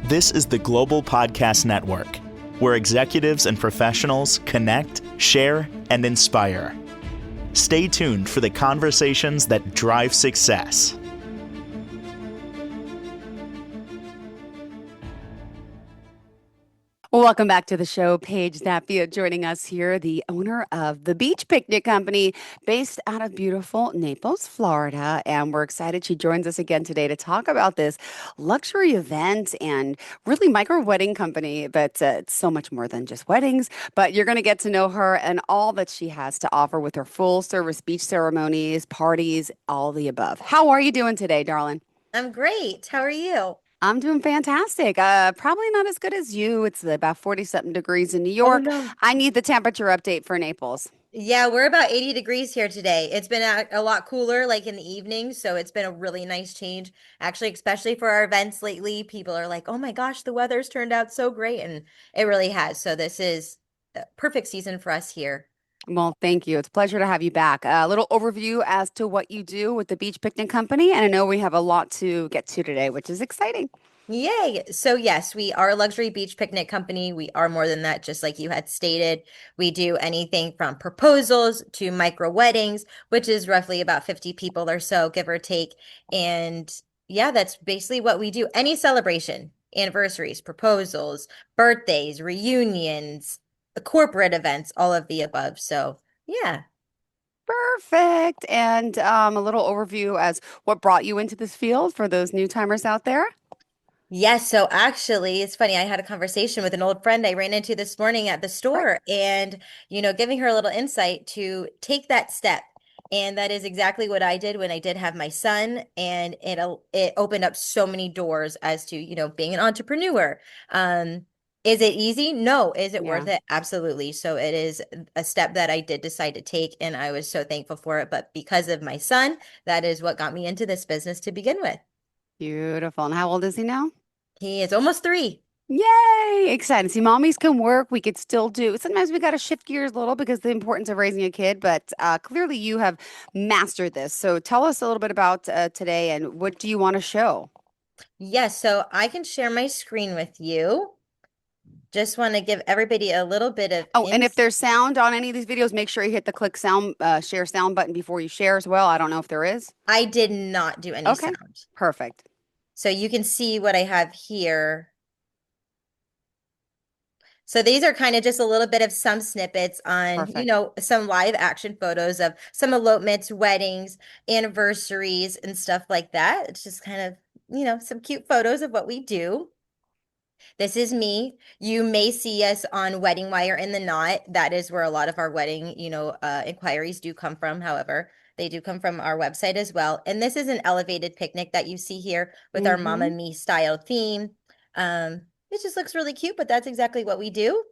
This is the Global Podcast Network, where executives and professionals connect, share, and inspire. Stay tuned for the conversations that drive success. Welcome back to the show. Paige Zappia joining us here, the owner of the Beach Picnic Company based out of beautiful Naples, Florida. And we're excited she joins us again today to talk about this luxury event and really micro wedding company. But it's so much more than just weddings. But you're going to get to know her and all that she has to offer with her full service beach ceremonies, parties, all the above. How are you doing today, darling? I'm great. How are you? I'm doing fantastic. Probably not as good as you. It's about 40 something degrees in New Oh York. no. I need the temperature update for Naples. Yeah, we're about 80 degrees here today. It's been a lot cooler like in the evening, so it's been a really nice change. Actually, especially for our events lately, people are like, "Oh my gosh, the weather's turned out so great," and it really has. So this is a perfect season for us here. Well, thank you. It's a pleasure to have you back. A little overview as to what you do with the Beach Picnic Company. And I know we have a lot to get to today, which is exciting. Yay. So yes, we are a luxury beach picnic company. We are more than that, just like you had stated. We do anything from proposals to micro weddings, which is roughly about 50 people or so, give or take. And yeah, that's basically what we do. Any celebration, anniversaries, proposals, birthdays, reunions, corporate events, all of the above. So yeah. Perfect. And a little overview as what brought you into this field for those new timers out there. Yes, so actually, it's funny. I had a conversation with an old friend I ran into this morning at the Right. store and, giving her a little insight to take that step. And that is exactly what I did when I did have my son. And it opened up so many doors as to, being an entrepreneur. Is it easy? No. Is it Yeah. worth it? Absolutely. So it is a step that I did decide to take, and I was so thankful for it. But because of my son, that is what got me into this business to begin with. Beautiful. And how old is he now? He is almost 3. Yay! Excited. See, mommies can work. We could still do. Sometimes we got to shift gears a little because the importance of raising a kid, but clearly you have mastered this. So tell us a little bit about today and what do you want to show? Yes, so I can share my screen with you. Just want to give everybody a little bit of Oh, and if ins. there's sound on any of these videos, make sure you hit the click sound, share sound button before you share as well. I don't know if there is. I did not do any Okay, sound. perfect. So you can see what I have here. So these are kind of just a little bit of some snippets on, Perfect. some live action photos of some elopements, weddings, anniversaries, and stuff like that. It's just kind of, some cute photos of what we do. This is me. You may see us on Wedding Wire in the Knot. That is where a lot of our wedding, inquiries do come from. However, they do come from our website as well. And this is an elevated picnic that you see here with our Mama Mm-hmm. Me style theme. It just looks really cute, but that's exactly what we do.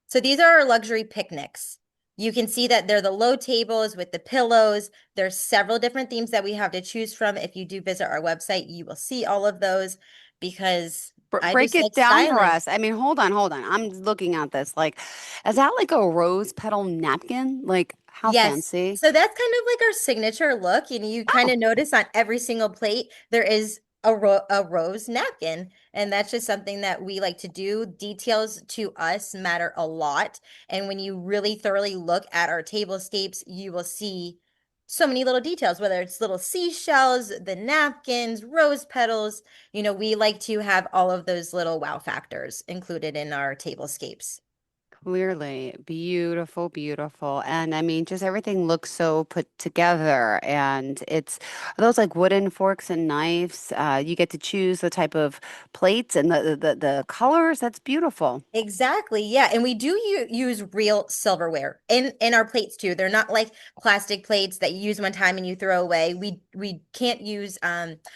So these are our luxury picnics. You can see that they're the low tables with the pillows. There's several different themes that we have to choose from. If you do visit our website, you will see all of those because I Break just it like down for styling. us. I mean, hold on, hold on. I'm looking at this. Like, is that like a rose petal napkin? Like, how Yes. fancy? So that's kind of like our signature look. And you kind Oh, of notice on every single plate, there is a rose napkin. And that's just something that we like to do. Details to us matter a lot. And when you really thoroughly look at our tablescapes, you will see so many little details, whether it's little seashells, the napkins, rose petals. We like to have all of those little wow factors included in our tablescapes. clearly, beautiful, beautiful. And I mean, just everything looks so put together. And it's those like wooden forks and knives. You get to choose the type of plates and the colors. That's beautiful. Exactly. Yeah. And we do use real silverware in our plates too. They're not like plastic plates that you use one time and you throw away. We can't use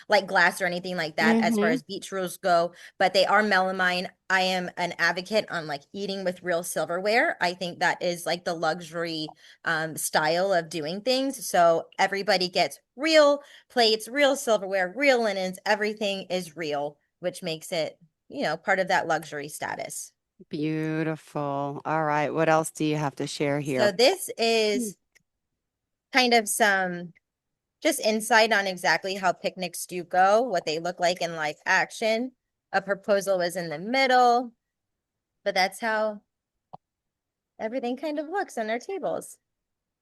like glass or anything like that as far Mm-hmm. as beach rules go, but they are melamine. I am an advocate on like eating with real silverware. I think that is like the luxury style of doing things. So everybody gets real plates, real silverware, real linens, everything is real, which makes it, part of that luxury status. Beautiful. All right. What else do you have to share So here? this Mm. is kind of some just insight on exactly how picnics do go, what they look like in live action. A proposal was in the middle, but that's how everything kind of looks on our tables.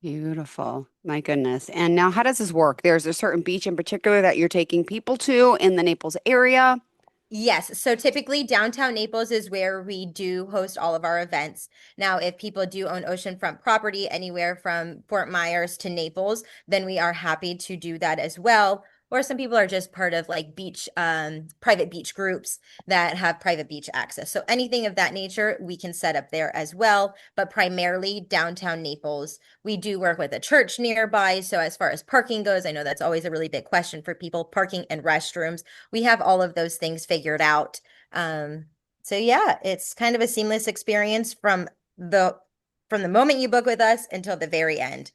Beautiful. My goodness. And now, how does this work? There's a certain beach in particular that you're taking people to in the Naples area. Yes, so typically downtown Naples is where we do host all of our events. Now, if people do own oceanfront property anywhere from Fort Myers to Naples, then we are happy to do that as well. Or some people are just part of like beach, private beach groups that have private beach access. So anything of that nature, we can set up there as well, but primarily downtown Naples. We do work with a church nearby. So as far as parking goes, I know that's always a really big question for people, parking and restrooms. We have all of those things figured out. So yeah, it's kind of a seamless experience from the moment you book with us until the very end.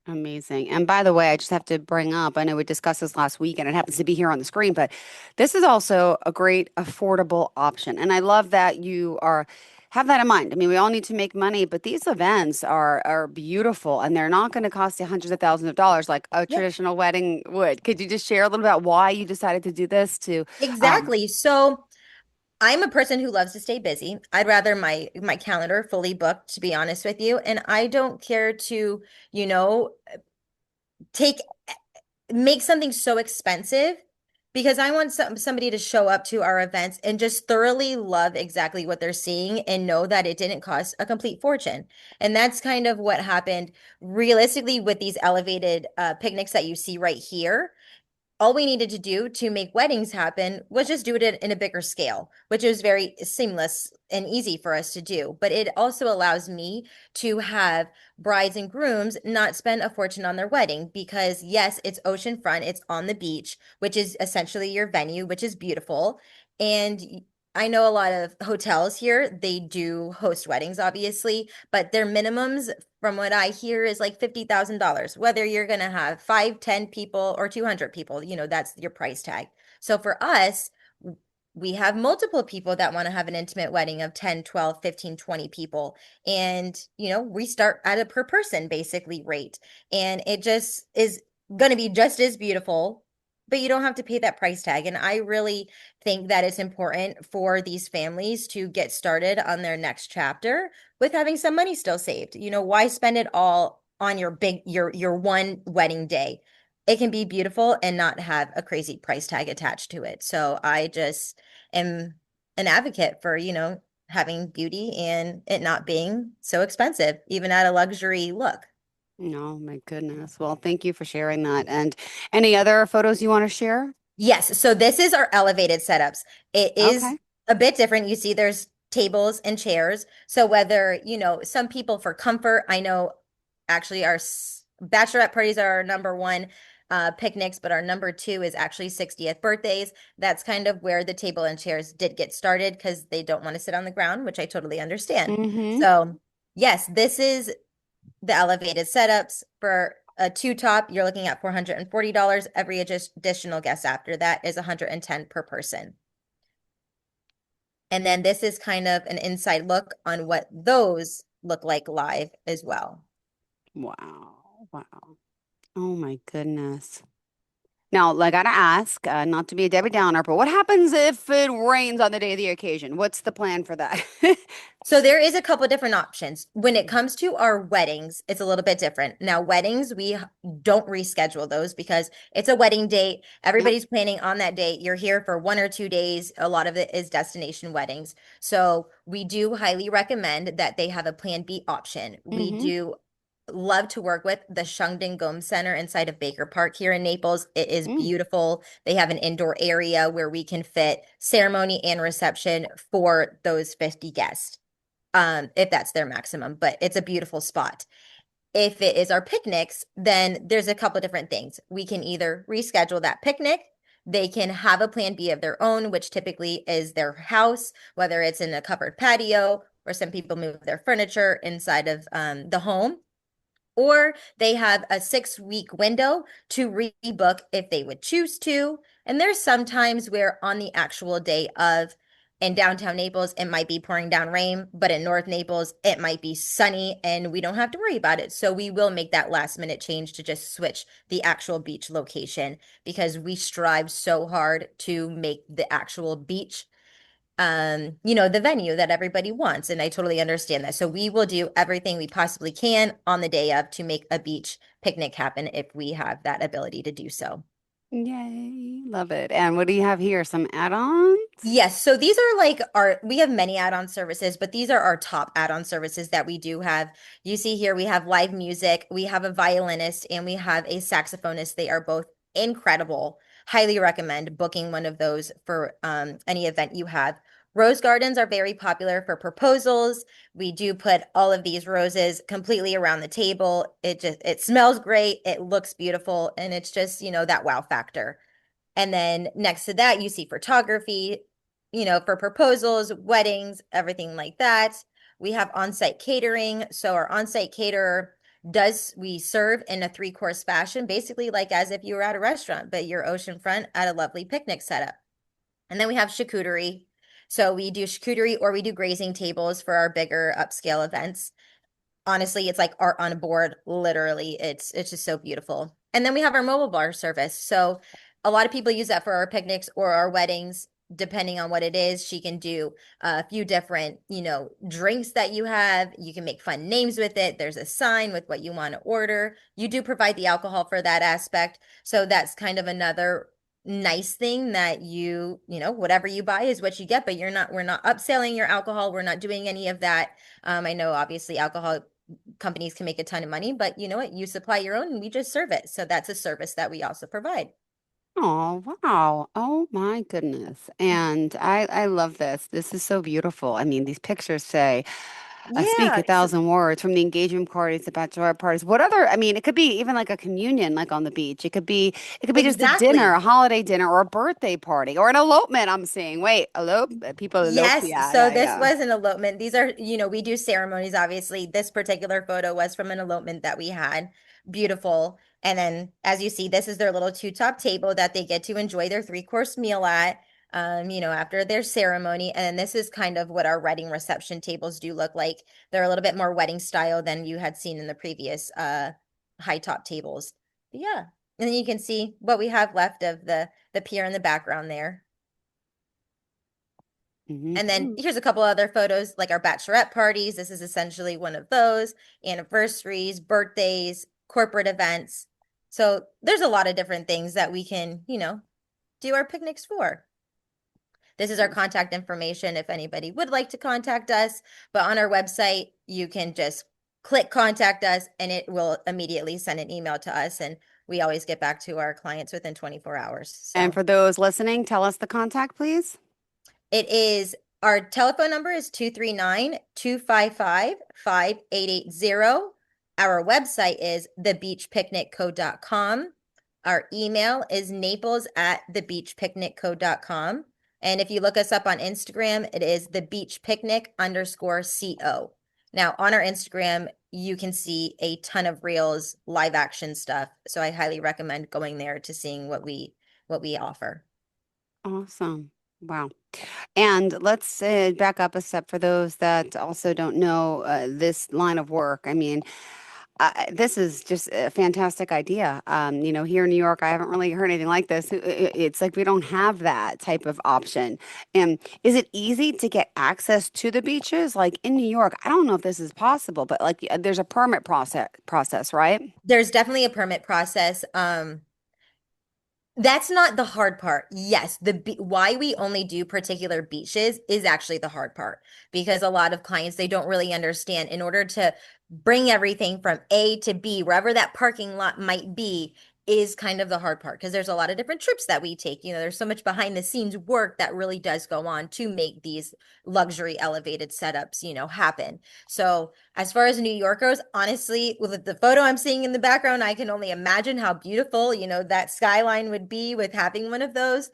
Amazing. And by the way, I just have to bring up, I know we discussed this last week and it happens to be here on the screen, but this is also a great affordable option. And I love that you are have that in mind. I mean, we all need to make money, but these events are beautiful and they're not going to cost you hundreds of thousands of dollars like a Yeah, traditional wedding would. Could you just share a little about why you decided to do this to exactly. So I'm a person who loves to stay busy. I'd rather my calendar fully booked, to be honest with you, and I don't care to, you know, take make something so expensive because I want somebody to show up to our events and just thoroughly love exactly what they're seeing and know that it didn't cost a complete fortune. And that's kind of what happened realistically with these elevated picnics that you see right here. All we needed to do to make weddings happen was just do it in a bigger scale, which is very seamless and easy for us to do. But it also allows me to have brides and grooms not spend a fortune on their wedding because, yes, it's oceanfront, it's on the beach, which is essentially your venue, which is beautiful. And I know a lot of hotels here, they do host weddings, obviously, but their minimums from what I hear is like $50,000, whether you're going to have 5, 10 people or 200 people, that's your price tag. So for us, we have multiple people that want to have an intimate wedding of 10, 12, 15, 20 people. And, we start at a per person basically rate. And it just is going to be just as beautiful, but you don't have to pay that price tag. And I really think that it's important for these families to get started on their next chapter with having some money still saved. Why spend it all on your one wedding day? It can be beautiful and not have a crazy price tag attached to it. So I just am an advocate for, having beauty and it not being so expensive, even at a luxury look. No, my goodness. Well, thank you for sharing that. And any other photos you want to share? Yes, so this is our elevated setups. It is Okay. a bit different. You see there's tables and chairs. So whether, some people for comfort, I know actually our bachelorette parties are our number one picnics, but our number two is actually 60th birthdays. That's kind of where the table and chairs did get started because they don't want to sit on the ground, which I totally understand. Mm-hmm. So yes, this is the elevated setups for a two top, you're looking at $440. Every additional guest after that is 110 per person. And then this is kind of an inside look on what those look like live as well. Wow. Wow. Oh my goodness. Now, I gotta ask, not to be a Debbie Downer, but what happens if it rains on the day of the occasion? What's the plan for that? So there is a couple different options. When it comes to our weddings, it's a little bit different. Now, weddings, we don't reschedule those because it's a wedding date. Yep. Everybody's planning on that date. You're here for 1 or 2 days. A lot of it is destination weddings. So we do highly recommend that they have a plan B option. We Mm-hmm. do love to work with the Shungden Gomes Center inside of Baker Park here in Naples. It is Mm. beautiful. They have an indoor area where we can fit ceremony and reception for those 50 guests, if that's their maximum, but it's a beautiful spot. If it is our picnics, then there's a couple different things. We can either reschedule that picnic. They can have a plan B of their own, which typically is their house, whether it's in a covered patio or some people move their furniture inside of the home, or they have a 6-week window to rebook if they would choose to. And there's sometimes where on the actual day of In downtown Naples, it might be pouring down rain, but in North Naples, it might be sunny and we don't have to worry about it. So we will make that last minute change to just switch the actual beach location because we strive so hard to make the actual beach the venue that everybody wants. And I totally understand that. So we will do everything we possibly can on the day of to make a beach picnic happen if we have that ability to do so. Yay, love it. And what do you have here? Some add-ons? Yes, so these are like we have many add-on services, but these are our top add-on services that we do have. You see here, we have live music, we have a violinist, and we have a saxophonist. They are both incredible. Highly recommend booking one of those for any event you have. Rose gardens are very popular for proposals. We do put all of these roses completely around the table. It smells great, it looks beautiful, and it's just, that wow factor. And then next to that, you see photography, for proposals, weddings, everything like that. We have on-site catering. So our on-site caterer we serve in a three-course fashion, basically like as if you were at a restaurant, but you're oceanfront at a lovely picnic setup. And then we have charcuterie. So we do charcuterie or we do grazing tables for our bigger upscale events. Honestly, it's like art on a board, literally. It's just so beautiful. And then we have our mobile bar service. So a lot of people use that for our picnics or our weddings, depending on what it is. She can do a few different, drinks that you have. You can make fun names with it. There's a sign with what you want to order. You do provide the alcohol for that aspect. So that's kind of another nice thing that whatever you buy is what you get, but we're not upselling your alcohol. We're not doing any of that. I know obviously alcohol companies can make a ton of money, but you know what? You supply your own and we just serve it. So that's a service that we also provide. Oh, wow. Oh my goodness. And I love this. This is so beautiful. I mean, these pictures say, speak Yeah, a thousand words from the engagement parties, the bachelorette parties. What other, I mean, it could be even like a communion, like on the beach. It could be just a dinner, exactly. a holiday dinner, or a birthday party, or an elopement. I'm seeing. Wait, people elope. Yes, Yeah, so yeah, this yeah. was an elopement. These are, we do ceremonies, obviously. This particular photo was from an elopement that we had. Beautiful. And then, as you see, this is their little two-top table that they get to enjoy their three-course meal at, after their ceremony. And then this is kind of what our wedding reception tables do look like. They're a little bit more wedding style than you had seen in the previous high-top tables. But yeah. And then you can see what we have left of the pier in the background there. And then Hmm. here's a couple other photos, like our bachelorette parties. This is essentially one of those, anniversaries, birthdays, corporate events. So there's a lot of different things that we can, do our picnics for. This is our contact information if anybody would like to contact us. But on our website, you can just click contact us and it will immediately send an email to us. And we always get back to our clients within 24 hours. And So for those listening, tell us the contact, please. it is our telephone number is 239-255-5880. Our website is thebeachpicnicco.com. Our email is naples@thebeachpicnicco.com. And if you look us up on Instagram, it is thebeachpicnic_co. Now, on our Instagram, you can see a ton of reels, live action stuff. So I highly recommend going there to seeing what we offer. Awesome. Wow. And let's back up a step for those that also don't know this line of work. I mean, this is just a fantastic idea. Here in New York, I haven't really heard anything like this. It's like we don't have that type of option. And is it easy to get access to the beaches? Like in New York, I don't know if this is possible, but like there's a permit process, right? There's definitely a permit process. That's not the hard part. Yes, why we only do particular beaches is actually the hard part because a lot of clients they don't really understand in order to bring everything from A to B, wherever that parking lot might be, is kind of the hard part because there's a lot of different trips that we take. There's so much behind the scenes work that really does go on to make these luxury elevated setups, happen. So as far as New Yorkers, honestly, with the photo I'm seeing in the background, I can only imagine how beautiful, that skyline would be with having one of those.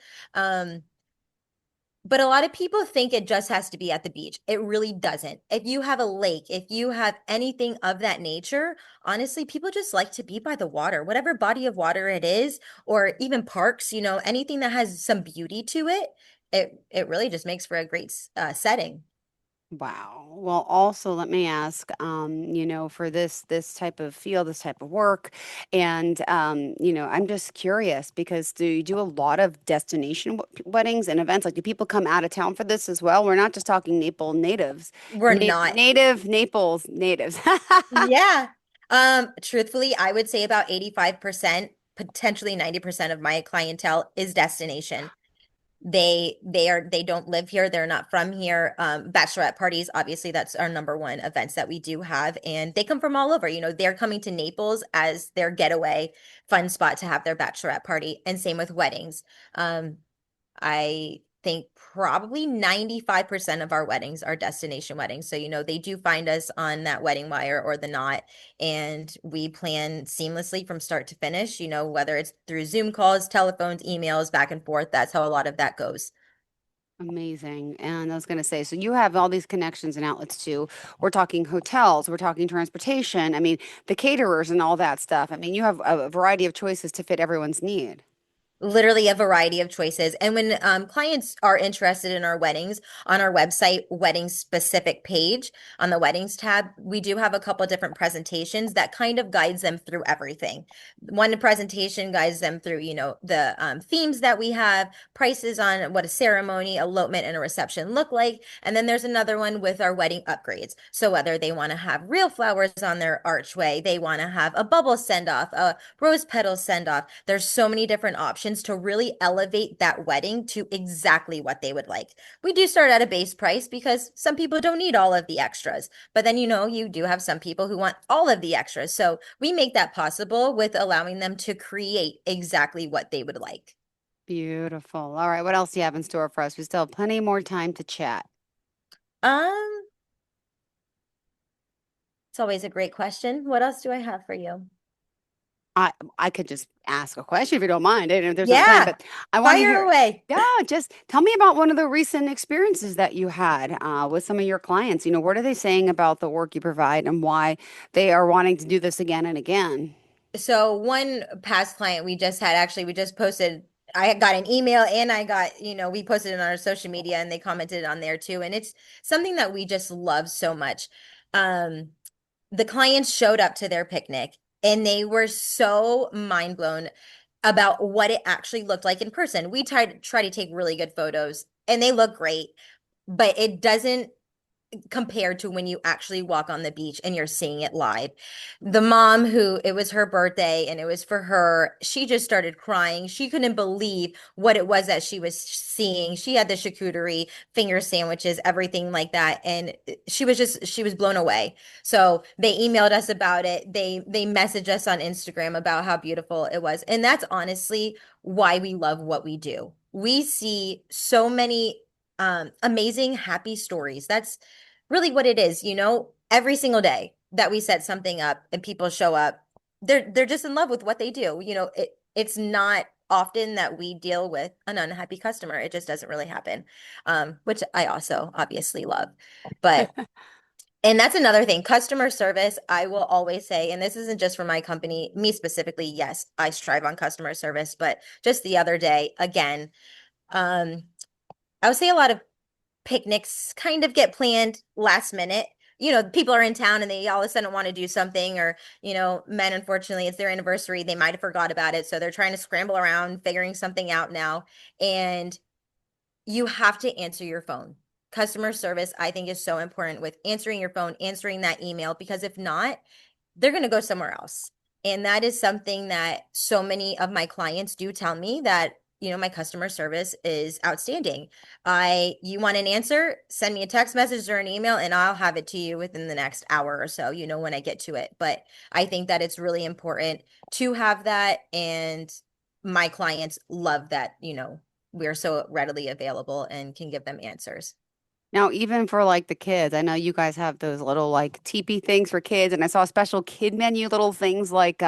But a lot of people think it just has to be at the beach. It really doesn't. If you have a lake, if you have anything of that nature, honestly, people just like to be by the water, whatever body of water it is, or even parks, anything that has some beauty to it. it really just makes for a great setting. Wow. Well, also let me ask, for this type of field, this type of work, and I'm just curious because do you do a lot of destination weddings and events? Like, do people come out of town for this as well? We're not just talking Naples natives, We're not. native Naples natives. Yeah. Truthfully, I would say about 85%, potentially 90% of my clientele is destination. They don't live here, they're not from here. Bachelorette parties, obviously that's our number one events that we do have, and they come from all over. They're coming to Naples as their getaway fun spot to have their bachelorette party, and same with weddings. I think probably 95% of our weddings are destination weddings. So, they do find us on that wedding wire or the knot, and we plan seamlessly from start to finish, whether it's through Zoom calls, telephones, emails, back and forth. That's how a lot of that goes. Amazing. And I was going to say, so you have all these connections and outlets too. We're talking hotels, we're talking transportation. I mean, the caterers and all that stuff. I mean, you have a variety of choices to fit everyone's need. Literally a variety of choices. And when clients are interested in our weddings, on our website, wedding specific page on the weddings tab, we do have a couple different presentations that kind of guides them through everything. One presentation guides them through, the themes that we have, prices on what a ceremony, elopement, and a reception look like. And then there's another one with our wedding upgrades. So whether they want to have real flowers on their archway, they want to have a bubble send off, a rose petal send off. There's so many different options to really elevate that wedding to exactly what they would like. We do start at a base price because some people don't need all of the extras, but then you do have some people who want all of the extras. So we make that possible with allowing them to create exactly what they would like. Beautiful. All right. What else do you have in store for us? We still have plenty more time to chat. Um, it's always a great question. What else do I have for you? I could just ask a question if you don't mind. I know there's no time, Yeah, but I want to fire hear. away. Yeah, just tell me about one of the recent experiences that you had with some of your clients. What are they saying about the work you provide and why they are wanting to do this again and again? So one past client we just had, actually, we just posted, I got an email and I got, we posted it on our social media and they commented on there too. And it's something that we just love so much. Um, the clients showed up to their picnic and they were so mind blown about what it actually looked like in person. We try to take really good photos and they look great, but it doesn't compared to when you actually walk on the beach and you're seeing it live. The mom, who it was her birthday and it was for her, she just started crying. She couldn't believe what it was that she was seeing. She had the charcuterie, finger sandwiches, everything like that. And she was blown away. So they emailed us about it. They messaged us on Instagram about how beautiful it was. And that's honestly why we love what we do. We see so many amazing happy stories. That's really what it is, every single day that we set something up and people show up, they're just in love with what they do. It's not often that we deal with an unhappy customer. It just doesn't really happen. Which I also obviously love. But and that's another thing, customer service, I will always say, and this isn't just for my company, me specifically, yes, I strive on customer service, but just the other day, again, um, I would say a lot of picnics kind of get planned last minute. People are in town and they all of a sudden want to do something, or, men, unfortunately, it's their anniversary. They might have forgot about it. So they're trying to scramble around, figuring something out now. And you have to answer your phone. Customer service, I think, is so important with answering your phone, answering that email, because if not, they're going to go somewhere else. And that is something that so many of my clients do tell me, that, my customer service is outstanding. You want an answer, send me a text message or an email and I'll have it to you within the next hour or so, when I get to it. But I think that it's really important to have that. And my clients love that, we're so readily available and can give them answers. Now, even for like the kids, I know you guys have those little like teepee things for kids, and I saw a special kid menu, little things like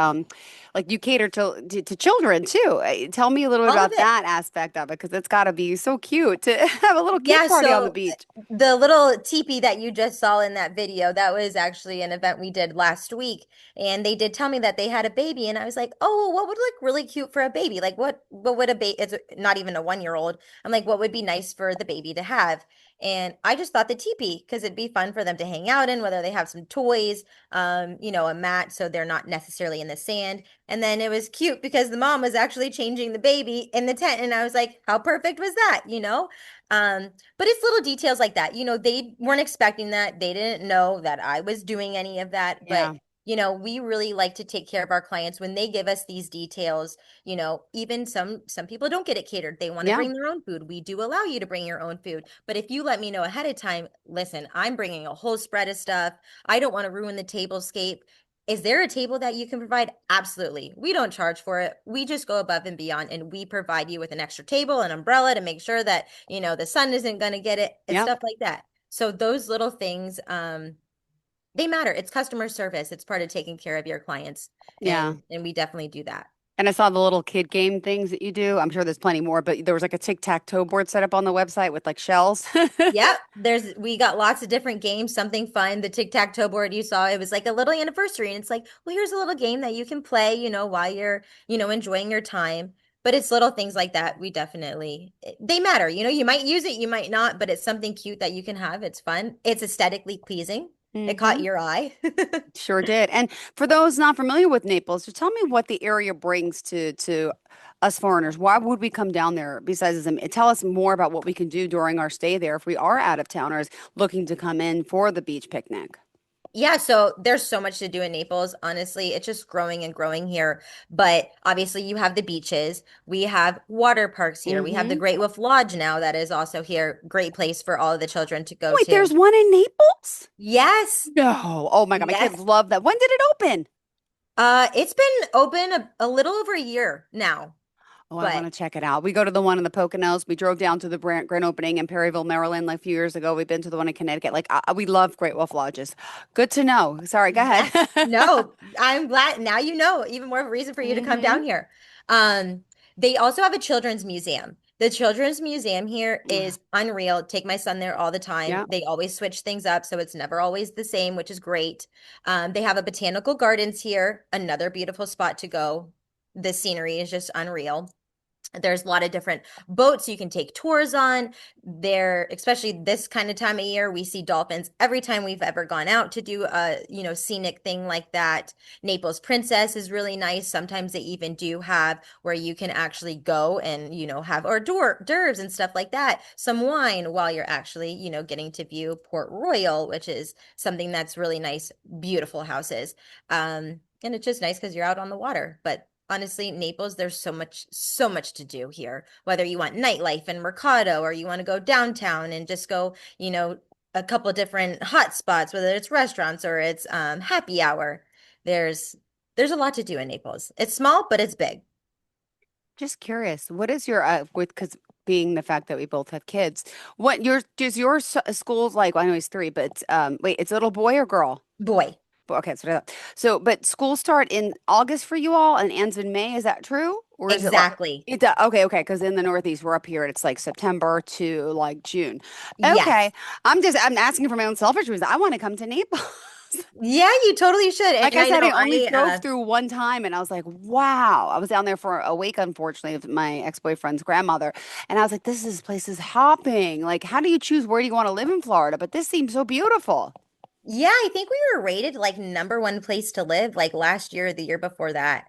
you cater to children too. Tell me a little bit All of about it. that aspect of it, because it's got to be so cute to have a little kid Yeah, party on the so beach. the little teepee that you just saw in that video, that was actually an event we did last week. And they did tell me that they had a baby, and I was like, "Oh, what would look really cute for a baby? Like what would a baby, it's not even a 1 year old. I'm like, what would be nice for the baby to have?" And I just thought the teepee, because it'd be fun for them to hang out in, whether they have some toys, a mat so they're not necessarily in the sand. And then it was cute because the mom was actually changing the baby in the tent, and I was like, how perfect was that, you know? But it's little details like that. They weren't expecting that. They didn't know that I was doing any of that. But, Yeah, we really like to take care of our clients when they give us these details. Even some people don't get it catered. They want to yeah, bring their own food. We do allow you to bring your own food. But if you let me know ahead of time, listen, I'm bringing a whole spread of stuff. I don't want to ruin the tablescape. Is there a table that you can provide? Absolutely. We don't charge for it. We just go above and beyond, and we provide you with an extra table, an umbrella to make sure that, the sun isn't going to get it and yeah, stuff like that. So those little things, they matter. It's customer service. It's part of taking care of your clients. yeah. And we definitely do that. And I saw the little kid game things that you do. I'm sure there's plenty more, but there was like a tic-tac-toe board set up on the website with like shells. Yep, we got lots of different games, something fun. The tic-tac-toe board you saw, it was like a little anniversary, and it's like, well, here's a little game that you can play, while you're, enjoying your time. But it's little things like that. We definitely, they matter. You might use it, you might not, but it's something cute that you can have. It's fun. It's aesthetically pleasing. It caught Hmm. your eye. Sure did. And for those not familiar with Naples, just tell me what the area brings to us foreigners. Why would we come down there besides tell us more about what we can do during our stay there if we are out of towners looking to come in for the beach picnic. Yeah, so there's so much to do in Naples. Honestly, it's just growing and growing here. But obviously, you have the beaches. We have water parks here. We have the Hmm. Great Wolf Lodge now that is also here. Great place for all of the children to go Wait, to. there's one in Naples? Yes. No. Oh my God, my kids Yes. love that. When did it open? It's been open a little over a year now. Oh, I want But to check it out. We go to the one in the Poconos. We drove down to the grand opening in Perryville, Maryland, like a few years ago. We've been to the one in Connecticut. Like, we love Great Wolf Lodges. Good to know. Sorry, go ahead. yes. No, I'm glad now you know, even more of a reason for you to come Hmm. down here. Um, they also have a children's museum. The children's museum here is unreal. Take my son there all the time. Yeah. They always switch things up, so it's never always the same, which is great. They have a botanical gardens here, another beautiful spot to go. The scenery is just unreal. There's a lot of different boats you can take tours on there, especially this kind of time of year. We see dolphins every time we've ever gone out to do a, scenic thing like that. Naples Princess is really nice. Sometimes they even do have where you can actually go and, have hors d'oeuvres and stuff like that. Some wine while you're actually, getting to view Port Royal, which is something that's really nice, beautiful houses. And it's just nice because you're out on the water. But honestly, Naples, there's so much to do here. Whether you want nightlife and Mercado or you want to go downtown and just go, a couple of different hot spots, whether it's restaurants or it's happy hour. There's there's a lot to do in Naples. It's small, but it's big. Just curious, what is your because being the fact that we both have kids, what your does your school's like? Well, I know he's three, but wait, it's a little boy or girl? Boy, Okay, so but school start in August for you all and ends in May. Is that true, or is it like exactly. it? Okay, okay, because in the Northeast we're up here, and it's like September to like June. Okay, Yes. I'm asking for my own selfish reasons. I want to come to Naples. Yeah, you totally should. Like And I I said, know I only drove through one time and I was like, wow. I was down there for a week, unfortunately, with my ex-boyfriend's grandmother. And I was like, this place is hopping. Like, how do you choose where do you want to live in Florida? But this seems so beautiful. Yeah, I think we were rated like number one place to live like last year or the year before that.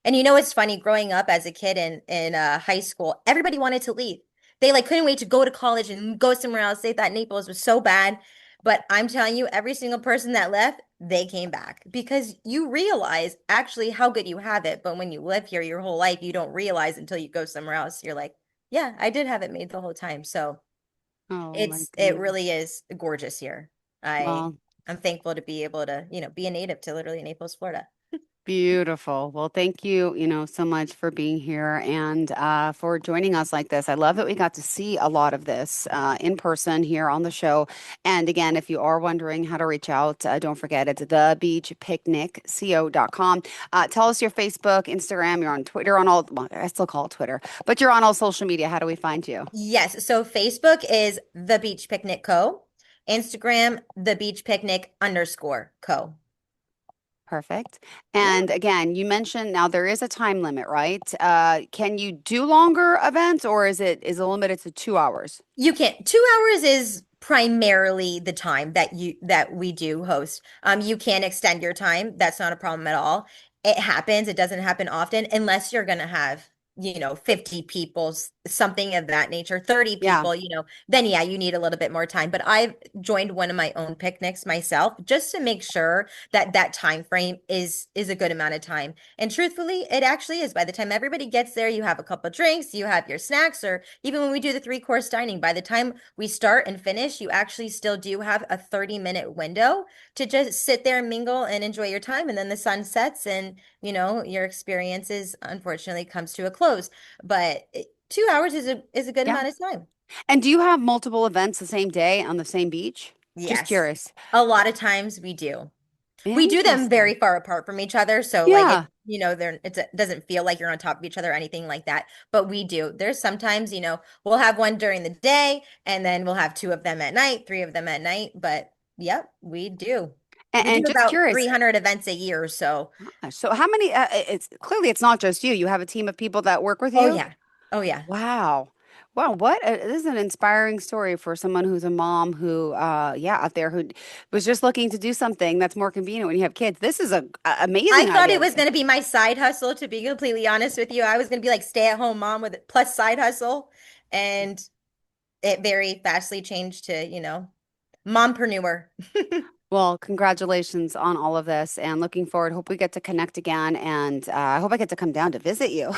And it's funny growing up as a kid in high school, everybody wanted to leave. They like couldn't wait to go to college and go somewhere else. They thought Naples was so bad. But I'm telling you, every single person that left, they came back because you realize actually how good you have it. But when you live here your whole life, you don't realize until you go somewhere else. You're like, yeah, I did have it made the whole time. So Oh my it goodness. really is gorgeous here. I Well, I'm thankful to be able to, be a native to literally Naples, Florida. Beautiful. Well, thank you, so much for being here and for joining us like this. I love that we got to see a lot of this in person here on the show. And again, if you are wondering how to reach out, don't forget it's thebeachpicnicco.com. Tell us your Facebook, Instagram, you're on Twitter, on all, well, I still call it Twitter, but you're on all social media. How do we find you? Yes. So Facebook is The Beach Picnic Co. Instagram, The Beach Picnic _co. Perfect. Yeah. And again, you mentioned now there is a time limit, right? Can you do longer events or is it limited to 2 hours? You can't. 2 hours is primarily the time that we do host. You can extend your time. That's not a problem at all. It happens. It doesn't happen often unless you're gonna have, 50 people, something of that nature, 30 Yeah. people, then yeah, you need a little bit more time. But I've joined one of my own picnics myself just to make sure that that time frame is a good amount of time. And truthfully, it actually is. By the time everybody gets there, you have a couple of drinks, you have your snacks, or even when we do the 3-course dining, by the time we start and finish, you actually still do have a 30-minute window to just sit there and mingle and enjoy your time. And then the sun sets and, your experiences unfortunately comes to a close. But 2 hours is a good Yeah. amount of time. And do you have multiple events the same day on the same beach? Just Yes. curious. A lot of times we do. We do them very Interesting. far apart from each other. So like Yeah. it doesn't feel like you're on top of each other or anything like that. But we do. There's sometimes, we'll have one during the day and then we'll have two of them at night, three of them at night. But yep, we do. And, We do and just about curious. 300 events a year. So, So how many, it's clearly it's not just you. You have a team of people that work with oh you? yeah. Oh yeah. Wow. Wow, this is an inspiring story for someone who's a mom who, yeah, out there who was just looking to do something that's more convenient when you have kids. This is a I amazing thought it idea. was going to be my side hustle, to be completely honest with you. I was going to be like stay-at-home mom with plus side hustle. And it very fastly changed to, mompreneur. Well, congratulations on all of this and looking forward. Hope we get to connect again. And I hope I get to come down to visit you.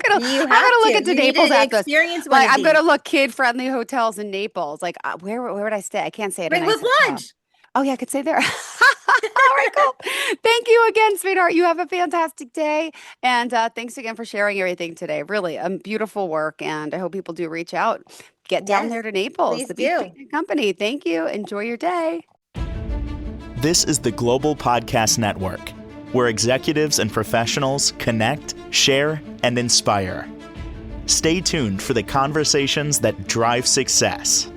You I'm have gonna look to. into You need Naples to after this. experience one Like of I'm gonna these. look kid-friendly hotels in Naples. Like where would I stay? I can't stay at a Right nice with hotel. lunch. Oh yeah, I could stay there. All right, cool. Thank you again, sweetheart. You have a fantastic day, and thanks again for sharing everything today. Really, beautiful work, and I hope people do reach out. Get down there Yes, to Naples, please the Beach do. Picnic Company. Thank you. Enjoy your day. This is the Global Podcast Network, where executives and professionals connect, share, and inspire. Stay tuned for the conversations that drive success.